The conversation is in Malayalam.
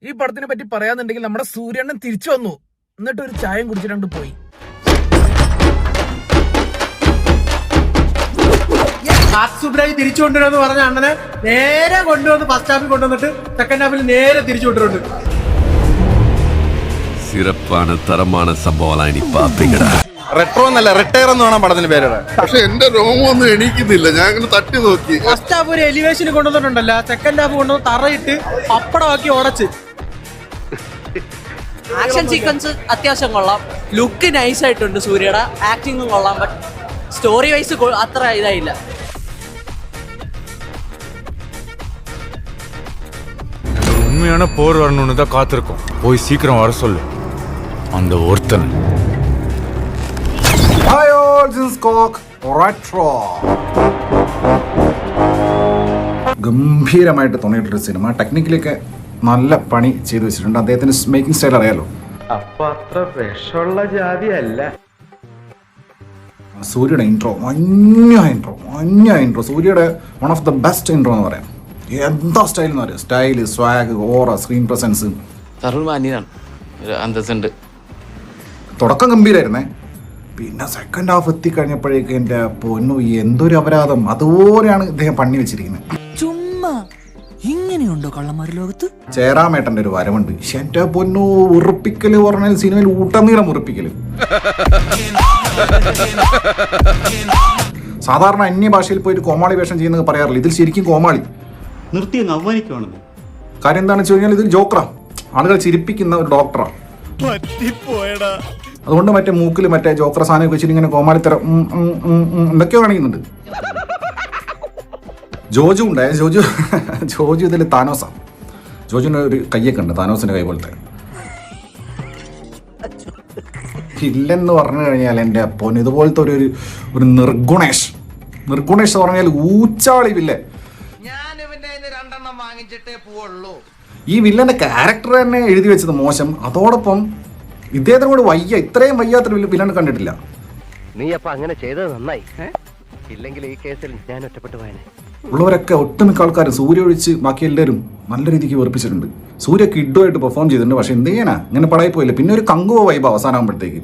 ഈ പടത്തിനെ പറ്റി പറയാന്നുണ്ടെങ്കിൽ നമ്മുടെ സൂര്യണ്ണൻ തിരിച്ചു വന്നു, എന്നിട്ട് ഒരു ചായം കുടിച്ചിട്ട് പോയി. സുബ്രായി തിരിച്ചു കൊണ്ടുവരുമെന്ന് പറഞ്ഞ അണ്ണനെ നേരെ കൊണ്ടുവന്ന് ഫസ്റ്റ് ഹാഫിൽ കൊണ്ടുവന്നിട്ട് സെക്കൻഡ് ഹാഫിൽ നേരെ തിരിച്ചു കൊണ്ടുവരുന്നുണ്ട്. സിറപ്പാണ് തരമാണ് സംഭവം. റെട്രോ എന്നല്ല റിട്ടയർ എന്ന് വേണം പടത്തിന് പേരിടാൻ. പക്ഷെ എന്റെ രോമൊന്നും എണീക്കുന്നില്ല, ഞാൻ ഇങ്ങനെ തട്ടി നോക്കി. ഫസ്റ്റ് ഹാഫ് ഒരു എലിവേഷൻ കൊണ്ടുവന്നിട്ടുണ്ടല്ലോ, സെക്കൻഡ് ഹാഫ് കൊണ്ടുവന്ന് തറയിട്ട് പപ്പടമാക്കി ഉടച്ച്. ആക്ഷൻ സീക്വൻസ് അത്യാവശ്യം കൊള്ളാം, ലുക്ക് നൈസ് ആയിട്ടുണ്ട്, സൂര്യയുടെ ആക്ടിങ്ങും കൊള്ളാം. ബട്ട് സ്റ്റോറി വൈസ് അത്ര ഇതായില്ല. உண்மையான போர் வரணும்னு தான் காத்திருக்கோம். போய் சீக்கிரம் வர சொல்லு அந்த ஒருத்தன். ഗംഭീരമായിട്ട് തോന്നിയിട്ടൊരു സിനിമ. ടെക്നിക്കലൊക്കെ നല്ല പണി ചെയ്തു വെച്ചിട്ടുണ്ട്. അദ്ദേഹത്തിന് മേക്കിംഗ് സ്റ്റൈൽ അറിയാലോ. അപ്പൊ അത്ര വിഷമുള്ള ജാതി അല്ല. സൂര്യയുടെ ഇൻട്രോ മഞ്ഞ ഇൻട്രോ. സൂര്യയുടെ one of the best intro എന്ന് പറയാം. എന്താ സ്റ്റൈൽ എന്ന് പറയാം. സ്റ്റൈല്, സ്വാഗ്, ഓറ, സ്ക്രീൻ പ്രസൻസ് തുടക്കം ഗംഭീരായിരുന്നേ. പിന്നെ സെക്കൻഡ് ഹാഫ് എത്തിക്കഴിഞ്ഞപ്പോഴേക്ക് എൻ്റെ പൊന്നു എന്തൊരു അപരാധം. അതുപോലെയാണ് ഇദ്ദേഹം പണി വെച്ചിരിക്കുന്നത്. ചുമ്മാ ഇങ്ങനെയുണ്ടോ കള്ളന്മാർ ലോകത്ത്? ചേരാമേട്ടൻ്റെ ഒരു വരവുണ്ട്. എൻ്റെ പൊന്നു ഉറപ്പിക്കല് പറഞ്ഞാൽ സിനിമയിൽ ഊട്ടനീളം ഉറപ്പിക്കല്. സാധാരണ അന്യഭാഷയിൽ പോയിട്ട് കോമാളി വേഷം ചെയ്യുന്നത് പറയാറില്ല. ഇതിൽ ശരിക്കും കോമാളി നിർത്തി അവമാനിക്കുവാണെന്ന്. കാര്യം എന്താണെന്ന് വെച്ച് കഴിഞ്ഞാൽ ഇതിൽ ജോക്കറാ, ആളുകളെ ചിരിപ്പിക്കുന്ന ഒരു ഡോക്ടറാ. അതുകൊണ്ട് മറ്റേ മൂക്കിൽ മറ്റേ ജോക്കറ സാധനം വെച്ചിട്ട് ഇങ്ങനെ കോമാളിത്തരം എന്തൊക്കെയോ കാണിക്കുന്നുണ്ട്. ജോജു ഉണ്ടായ ജോജു ഇതിൽ താനോസാ. ജോജുവിന് ഒരു കയ്യൊക്കെ ഉണ്ട്, താനോസിന്റെ കൈ പോലത്തെ. ഇല്ലെന്ന് പറഞ്ഞു കഴിഞ്ഞാൽ എൻ്റെ അപ്പോൻ ഇതുപോലത്തെ ഒരു നിർഗുണേഷ് എന്ന് പറഞ്ഞാൽ ഊച്ചാളി വില്ലൻ. ഈ വില്ലന്റെ ക്യാരക്ടർ തന്നെ എഴുതി വെച്ചത് മോശം. അതോടൊപ്പം ഇദ്ദേഹത്തിന് കൂടെ ഇത്രയും വയ്യാത്തൊരു വില്ലൻ കണ്ടിട്ടില്ല. നീ അപ്പൊ അങ്ങനെ ചെയ്തത് നന്നായി, ഇല്ലെങ്കിൽ ഈ കേസിൽ ഞാൻ ഒറ്റപ്പെട്ടു പോയനെ. ഉള്ളവരൊക്കെ ഒട്ടുമിക്ക ആൾക്കാരും സൂര്യ ഒഴിച്ച് ബാക്കി എല്ലാവരും നല്ല രീതിക്ക് വെറുപ്പിച്ചിട്ടുണ്ട്. സൂര്യ കിഡുമായിട്ട് പെർഫോം ചെയ്തിട്ടുണ്ട്. പക്ഷെ എന്ത് ചെയ്യാനാ, ഇങ്ങനെ പടായി പോയില്ല. പിന്നെ ഒരു കങ്കുവ വൈബ് അവസാനമാകുമ്പോഴത്തേക്ക്